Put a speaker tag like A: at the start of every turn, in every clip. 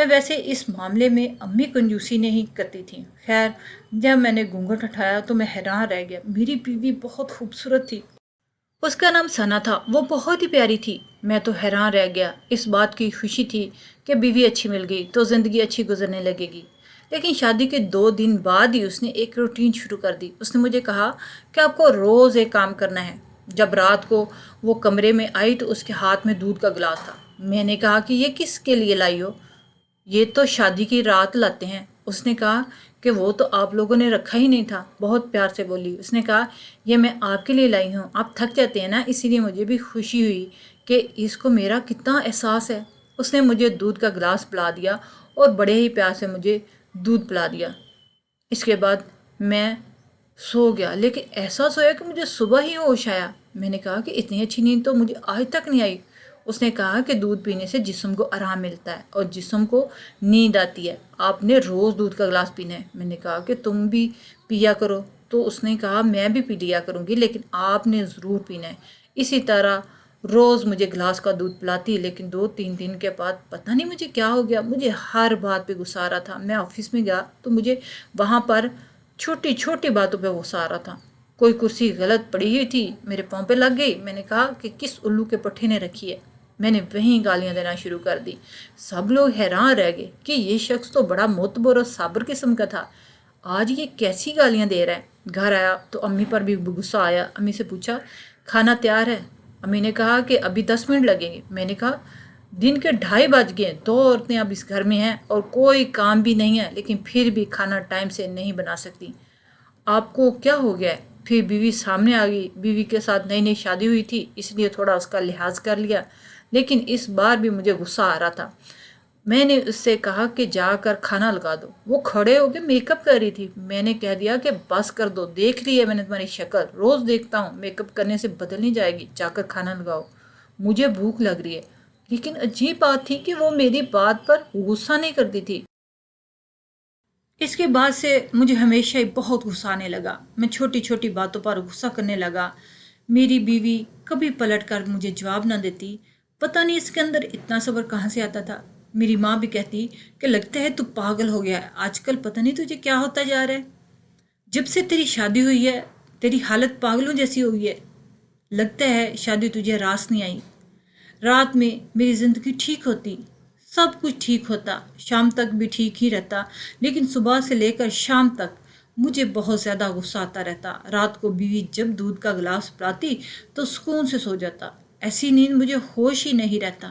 A: میں ویسے اس معاملے میں امی کنجوسی نہیں کرتی تھیں۔ خیر، جب میں نے گھونگھٹ اٹھایا تو میں حیران رہ گیا۔ میری بیوی بہت خوبصورت تھی۔ اس کا نام ثنا تھا، وہ بہت ہی پیاری تھی۔ میں تو حیران رہ گیا۔ اس بات کی خوشی تھی کہ بیوی اچھی مل گئی تو زندگی اچھی گزرنے لگے گی۔ لیکن شادی کے 2 دن بعد ہی اس نے ایک روٹین شروع کر دی۔ اس نے مجھے کہا کہ آپ کو روز ایک کام کرنا ہے۔ جب رات کو وہ کمرے میں آئی تو اس کے ہاتھ میں دودھ کا گلاس تھا۔ میں نے کہا کہ یہ کس کے لیے لائی ہو؟ یہ تو شادی کی رات لاتے ہیں۔ اس نے کہا کہ وہ تو آپ لوگوں نے رکھا ہی نہیں تھا۔ بہت پیار سے بولی۔ اس نے کہا یہ میں آپ کے لیے لائی ہوں، آپ تھک جاتے ہیں نا، اسی لیے مجھے بھی خوشی ہوئی کہ اس کو میرا کتنا احساس ہے۔ اس نے مجھے دودھ کا گلاس پلا دیا اور بڑے ہی پیار سے مجھے دودھ پلا دیا۔ اس کے بعد میں سو گیا، لیکن ایسا سویا کہ مجھے صبح ہی ہوش آیا۔ میں نے کہا کہ اتنی اچھی نیند تو مجھے آج تک نہیں آئی۔ اس نے کہا کہ دودھ پینے سے جسم کو آرام ملتا ہے اور جسم کو نیند آتی ہے، آپ نے روز دودھ کا گلاس پینا ہے۔ میں نے کہا کہ تم بھی پیا کرو، تو اس نے کہا میں بھی پی لیا کروں گی، لیکن آپ نے ضرور پینا ہے۔ اسی طرح روز مجھے گلاس کا دودھ پلاتی، لیکن 2-3 دن کے بعد پتہ نہیں مجھے کیا ہو گیا، مجھے ہر بات پہ غصہ آ رہا تھا۔ میں آفس میں گیا تو مجھے وہاں پر چھوٹی چھوٹی باتوں پہ غصہ آ رہا تھا۔ کوئی کرسی غلط پڑی ہوئی تھی، میرے پاؤں پہ لگ گئی۔ میں نے کہا کہ کس الو کے پٹھے نے رکھی ہے؟ میں نے وہیں گالیاں دینا شروع کر دی۔ سب لوگ حیران رہ گئے کہ یہ شخص تو بڑا معتبر اور صابر قسم کا تھا، آج یہ کیسی گالیاں دے رہا ہے۔ گھر آیا تو امی پر بھی غصہ آیا۔ امی سے پوچھا کھانا تیار ہے؟ امی نے کہا کہ ابھی 10 منٹ لگیں گے۔ میں نے کہا دن کے 2:30 بج گئے، 2 عورتیں اب اس گھر میں ہیں اور کوئی کام بھی نہیں ہے، لیکن پھر بھی کھانا ٹائم سے نہیں بنا سکتی، آپ کو کیا ہو گیا ہے؟ پھر بیوی سامنے آ گئی۔ بیوی کے ساتھ نئی نئی شادی ہوئی تھی، اس لیے تھوڑا اس کا لحاظ کر لیا، لیکن اس بار بھی مجھے غصہ آ رہا تھا۔ میں نے اس سے کہا کہ جا کر کھانا لگا دو۔ وہ کھڑے ہو کے میک اپ کر رہی تھی۔ میں نے کہہ دیا کہ بس کر دو، دیکھ لی ہے میں نے تمہاری شکل، روز دیکھتا ہوں، میک اپ کرنے سے بدل نہیں جائے گی، جا کر کھانا لگاؤ، مجھے بھوک لگ رہی ہے۔ لیکن عجیب بات تھی کہ وہ میری بات پر غصہ نہیں کرتی تھی۔ اس کے بعد سے مجھے ہمیشہ ہی بہت غصہ آنے لگا۔ میں چھوٹی چھوٹی باتوں پر غصہ کرنے لگا۔ میری بیوی کبھی پلٹ کر مجھے جواب نہ دیتی۔ پتہ نہیں اس کے اندر اتنا صبر کہاں سے آتا تھا۔ میری ماں بھی کہتی کہ لگتا ہے تو پاگل ہو گیا ہے، آج کل پتہ نہیں تجھے کیا ہوتا جا رہا ہے، جب سے تیری شادی ہوئی ہے تیری حالت پاگلوں جیسی ہوئی ہے، لگتا ہے شادی تجھے راس نہیں آئی۔ رات میں میری زندگی ٹھیک ہوتی، سب کچھ ٹھیک ہوتا، شام تک بھی ٹھیک ہی رہتا، لیکن صبح سے لے کر شام تک مجھے بہت زیادہ غصہ آتا رہتا۔ رات کو بیوی جب دودھ کا گلاس پلاتی تو سکون سے سو جاتا، ایسی نیند مجھے ہوش ہی نہیں رہتا۔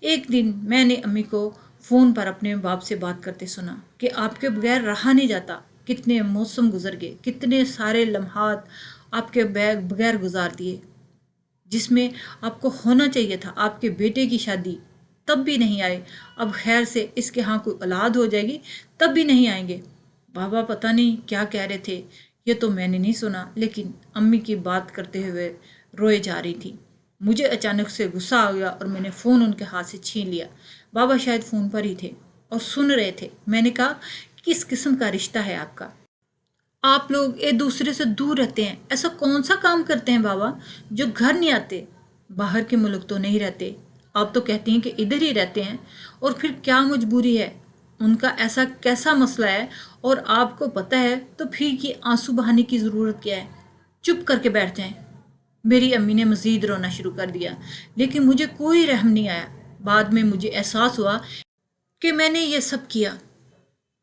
A: ایک دن میں نے امی کو فون پر اپنے باپ سے بات کرتے سنا کہ آپ کے بغیر رہا نہیں جاتا، کتنے موسم گزر گئے، کتنے سارے لمحات آپ کے بغیر گزار دیے، جس میں آپ کو ہونا چاہیے تھا، آپ کے بیٹے کی شادی، تب بھی نہیں آئے، اب خیر سے اس کے ہاں کوئی اولاد ہو جائے گی تب بھی نہیں آئیں گے۔ بابا پتہ نہیں کیا کہہ رہے تھے، یہ تو میں نے نہیں سنا، لیکن امی کی بات کرتے ہوئے روئے جا رہی تھی۔ مجھے اچانک سے غصہ آ گیا اور میں نے فون ان کے ہاتھ سے چھین لیا۔ بابا شاید فون پر ہی تھے اور سن رہے تھے۔ میں نے کہا کس قسم کا رشتہ ہے آپ کا؟ آپ لوگ ایک دوسرے سے دور رہتے ہیں، ایسا کون سا کام کرتے ہیں بابا جو گھر نہیں آتے؟ باہر کے ملک تو نہیں رہتے، آپ تو کہتی ہیں کہ ادھر ہی رہتے ہیں، اور پھر کیا مجبوری ہے؟ ان کا ایسا کیسا مسئلہ ہے اور آپ کو پتہ ہے تو پھر یہ آنسو بہانے کی ضرورت کیا ہے؟ چپ کر کے بیٹھ جائیں۔ میری امی نے مزید رونا شروع کر دیا، لیکن مجھے کوئی رحم نہیں آیا۔ بعد میں مجھے احساس ہوا کہ میں نے یہ سب کیا،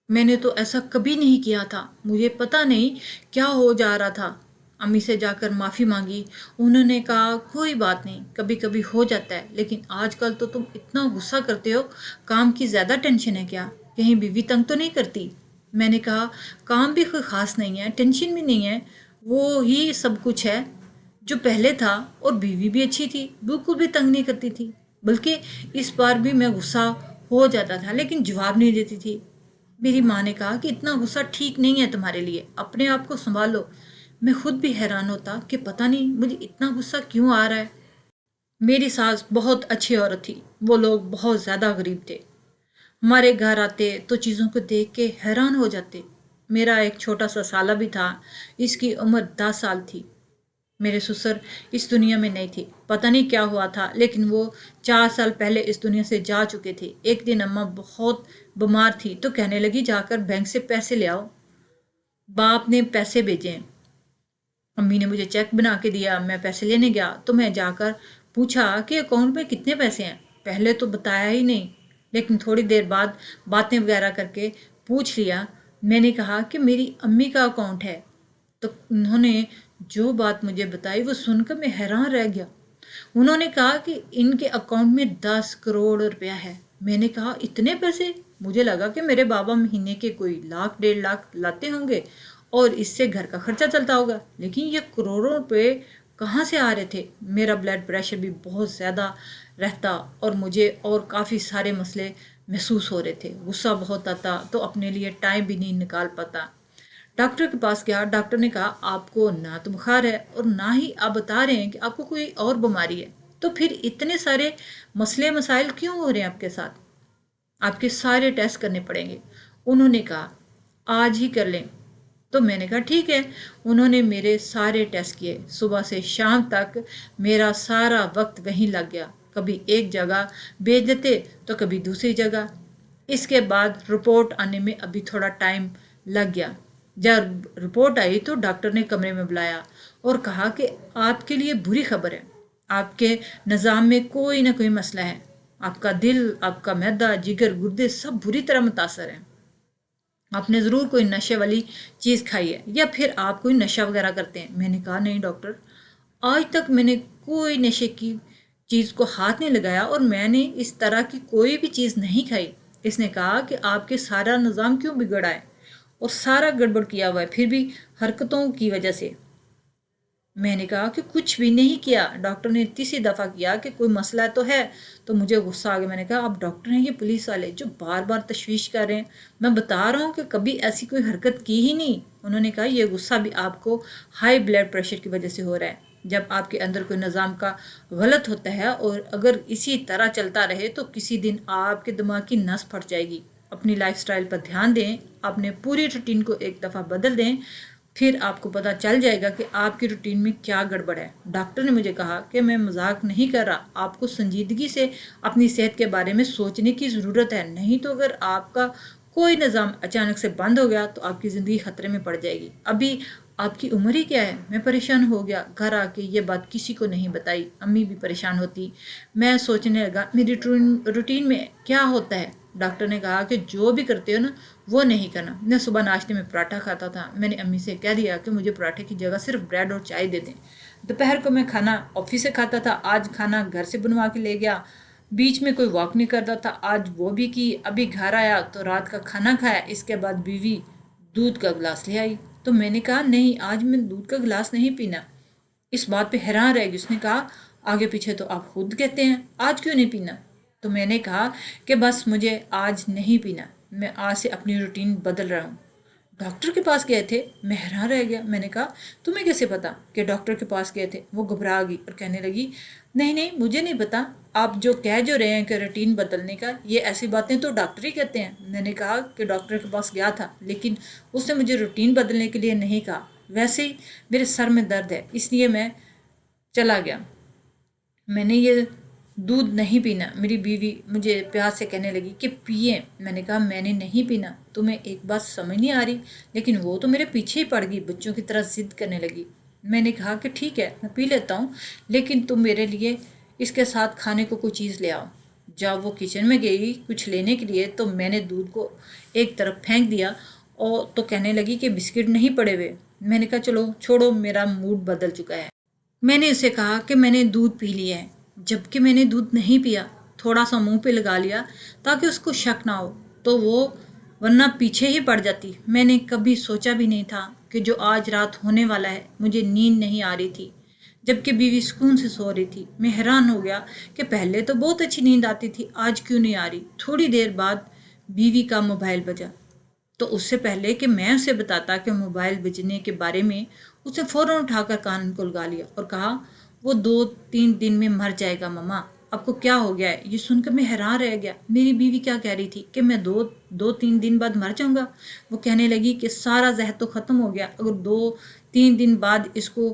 A: میں نے تو ایسا کبھی نہیں کیا تھا، مجھے پتہ نہیں کیا ہو جا رہا تھا۔ امی سے جا کر معافی مانگی، انہوں نے کہا کوئی بات نہیں، کبھی کبھی ہو جاتا ہے، لیکن آج کل تو تم اتنا غصہ کرتے ہو، کام کی زیادہ ٹینشن ہے کیا؟ کہیں بیوی تنگ تو نہیں کرتی؟ میں نے کہا کام بھی کوئی خاص نہیں ہے، ٹینشن بھی نہیں ہے، وہ ہی سب کچھ ہے جو پہلے تھا، اور بیوی بھی اچھی تھی، بالکل بھی تنگ نہیں کرتی تھی، بلکہ اس بار بھی میں غصہ ہو جاتا تھا لیکن جواب نہیں دیتی تھی۔ میری ماں نے کہا کہ اتنا غصہ ٹھیک نہیں ہے تمہارے لیے، اپنے آپ کو سنبھالو۔ میں خود بھی حیران ہوتا کہ پتہ نہیں مجھے اتنا غصہ کیوں آ رہا ہے۔ میری ساس بہت اچھی عورت تھی، وہ لوگ بہت زیادہ غریب تھے، ہمارے گھر آتے تو چیزوں کو دیکھ کے حیران ہو جاتے۔ میرا ایک چھوٹا سا سالہ بھی تھا، اس کی عمر 10 سال تھی، میرے سسر اس دنیا میں نہیں تھی، پتہ نہیں کیا ہوا تھا، لیکن وہ 4 سال پہلے اس دنیا سے جا چکے تھے۔ ایک دن اماں بہت بیمار تھی تو کہنے لگی جا کر بینک سے پیسے لے آؤ، باپ نے پیسے بھیجے ہیں۔ امی نے مجھے چیک بنا کے دیا، میں پیسے لینے گیا تو میں جا کر پوچھا کہ اکاؤنٹ میں کتنے پیسے ہیں، پہلے تو بتایا ہی نہیں، لیکن تھوڑی دیر بعد باتیں وغیرہ کر کے پوچھ لیا۔ میں نے کہا کہ میری امی کا اکاؤنٹ ہے، تو انہوں نے جو بات مجھے بتائی وہ سن کر میں حیران رہ گیا۔ انہوں نے کہا کہ ان کے اکاؤنٹ میں 10 کروڑ روپیہ ہے۔ میں نے کہا اتنے پیسے؟ مجھے لگا کہ میرے بابا مہینے کے کوئی 1,00,000 1,50,000 لاتے ہوں گے اور اس سے گھر کا خرچہ چلتا ہوگا، لیکن یہ کروڑوں روپے کہاں سے آ رہے تھے؟ میرا بلڈ پریشر بھی بہت زیادہ رہتا اور مجھے اور کافی سارے مسئلے محسوس ہو رہے تھے، غصہ بہت آتا تو اپنے لیے ٹائم بھی نہیں نکال پاتا۔ ڈاکٹر کے پاس گیا، ڈاکٹر نے کہا آپ کو نہ تو بخار ہے اور نہ ہی آپ بتا رہے ہیں کہ آپ کو کوئی اور بیماری ہے، تو پھر اتنے سارے مسئلے مسائل کیوں ہو رہے ہیں آپ کے ساتھ؟ آپ کے سارے ٹیسٹ کرنے پڑیں گے۔ انہوں نے کہا آج ہی کر لیں، تو میں نے کہا ٹھیک ہے۔ انہوں نے میرے سارے ٹیسٹ کیے، صبح سے شام تک میرا سارا وقت وہیں لگ گیا، کبھی ایک جگہ بھیج دیتے تو کبھی دوسری جگہ۔ اس کے بعد رپورٹ آنے میں ابھی تھوڑا ٹائم لگ گیا۔ جب رپورٹ آئی تو ڈاکٹر نے کمرے میں بلایا اور کہا کہ آپ کے لیے بری خبر ہے، آپ کے نظام میں کوئی نہ کوئی مسئلہ ہے، آپ کا دل، آپ کا معدہ، جگر، گردے سب بری طرح متاثر ہیں، آپ نے ضرور کوئی نشے والی چیز کھائی ہے یا پھر آپ کوئی نشہ وغیرہ کرتے ہیں۔ میں نے کہا نہیں ڈاکٹر، آج تک میں نے کوئی نشے کی چیز کو ہاتھ نہیں لگایا اور میں نے اس طرح کی کوئی بھی چیز نہیں کھائی۔ اس نے کہا کہ آپ کے سارا نظام کیوں بگڑا ہے اور سارا گڑبڑ کیا ہوا ہے، پھر بھی حرکتوں کی وجہ سے۔ میں نے کہا کہ کچھ بھی نہیں کیا۔ ڈاکٹر نے تیسری دفعہ کیا کہ کوئی مسئلہ تو ہے، تو مجھے غصہ آ گیا۔ میں نے کہا آپ ڈاکٹر ہیں، یہ پولیس والے جو بار بار تشویش کر رہے ہیں، میں بتا رہا ہوں کہ کبھی ایسی کوئی حرکت کی ہی نہیں۔ انہوں نے کہا یہ غصہ بھی آپ کو ہائی بلڈ پریشر کی وجہ سے ہو رہا ہے، جب آپ کے اندر کوئی نظام کا غلط ہوتا ہے اور اگر اسی طرح چلتا رہے تو کسی دن آپ کے دماغ کی نس پھٹ جائے گی۔ اپنی لائف سٹائل پر دھیان دیں، اپنے پوری روٹین کو ایک دفعہ بدل دیں، پھر آپ کو پتہ چل جائے گا کہ آپ کی روٹین میں کیا گڑبڑ ہے۔ ڈاکٹر نے مجھے کہا کہ میں مذاق نہیں کر رہا، آپ کو سنجیدگی سے اپنی صحت کے بارے میں سوچنے کی ضرورت ہے، نہیں تو اگر آپ کا کوئی نظام اچانک سے بند ہو گیا تو آپ کی زندگی خطرے میں پڑ جائے گی۔ ابھی آپ کی عمر ہی کیا ہے؟ میں پریشان ہو گیا، گھر آ کے یہ بات کسی کو نہیں بتائی، امی بھی پریشان ہوتی۔ میں سوچنے لگا میری روٹین میں کیا ہوتا ہے۔ ڈاکٹر نے کہا کہ جو بھی کرتے ہو نا وہ نہیں کرنا۔ میں صبح ناشتے میں پراٹھا کھاتا تھا، میں نے امی سے کہہ دیا کہ مجھے پراٹھے کی جگہ صرف بریڈ اور چائے دے دیں۔ دوپہر کو میں کھانا آفس سے کھاتا تھا، آج کھانا گھر سے بنوا کے لے گیا۔ بیچ میں کوئی واک نہیں کرتا تھا، آج وہ بھی کی۔ ابھی گھر آیا تو رات کا کھانا کھایا، اس کے بعد بیوی دودھ کا گلاس لے آئی تو میں نے کہا نہیں آج میں دودھ کا گلاس نہیں پینا۔ اس بات پہ حیران رہ گئی، اس نے کہا آگے پیچھے تو آپ خود کہتے ہیں، آج کیوں نہیں پینا؟ تو میں نے کہا کہ بس مجھے آج نہیں پینا، میں آج سے اپنی روٹین بدل رہا ہوں۔ ڈاکٹر کے پاس گئے تھے؟ میں حیران رہ گیا۔ میں نے کہا تمہیں کیسے پتا کہ ڈاکٹر کے پاس گئے تھے؟ وہ گھبرا گئی اور کہنے لگی نہیں نہیں مجھے نہیں پتا، آپ جو کہہ جو رہے ہیں کہ روٹین بدلنے کا، یہ ایسی باتیں تو ڈاکٹر ہی کہتے ہیں۔ میں نے کہا کہ ڈاکٹر کے پاس گیا تھا لیکن اس نے مجھے روٹین بدلنے کے لیے نہیں کہا، ویسے ہی میرے سر میں درد ہے اس لیے میں چلا گیا، میں نے یہ دودھ نہیں پینا۔ میری بیوی مجھے پیار سے کہنے لگی کہ پیئے، میں نے کہا میں نے نہیں پینا۔ تمہیں ایک بات سمجھ نہیں آ رہی؟ لیکن وہ تو میرے پیچھے ہی پڑ گئی، بچوں کی طرح ضد کرنے لگی۔ میں نے کہا کہ ٹھیک ہے میں پی لیتا ہوں، لیکن تم میرے لیے اس کے ساتھ کھانے کو کوئی چیز لے آؤ۔ جب وہ کچن میں گئی کچھ لینے کے لیے تو میں نے دودھ کو ایک طرف پھینک دیا اور تو کہنے لگی کہ بسکٹ نہیں پڑے ہوئے۔ میں نے کہا چلو چھوڑو، میرا موڈ بدل چکا ہے۔ میں نے اسے کہا کہ میں نے دودھ پی لیا ہے، جبکہ میں نے دودھ نہیں پیا، تھوڑا سا منہ پہ لگا لیا تاکہ اس کو شک نہ ہو، تو وہ ورنہ پیچھے ہی پڑ جاتی۔ میں نے کبھی سوچا بھی نہیں تھا کہ جو آج رات ہونے والا ہے، مجھے نیند نہیں آ رہی تھی جبکہ بیوی سکون سے سو رہی تھی۔ میں حیران ہو گیا کہ پہلے تو بہت اچھی نیند آتی تھی، آج کیوں نہیں آ رہی۔ تھوڑی دیر بعد بیوی کا موبائل بجا، تو اس سے پہلے کہ میں اسے بتاتا کہ موبائل بجنے کے بارے میں، اسے فوراً اٹھا کر کان کو لگا لیا اور کہا وہ 2-3 دن میں مر جائے گا ماما، آپ کو کیا ہو گیا ہے؟ یہ سن کر میں حیران رہ گیا، میری بیوی کیا کہہ رہی تھی کہ میں 2-3 دن بعد مر جاؤں گا؟ وہ کہنے لگی کہ سارا زہر تو ختم ہو گیا، اگر 2-3 دن بعد اس کو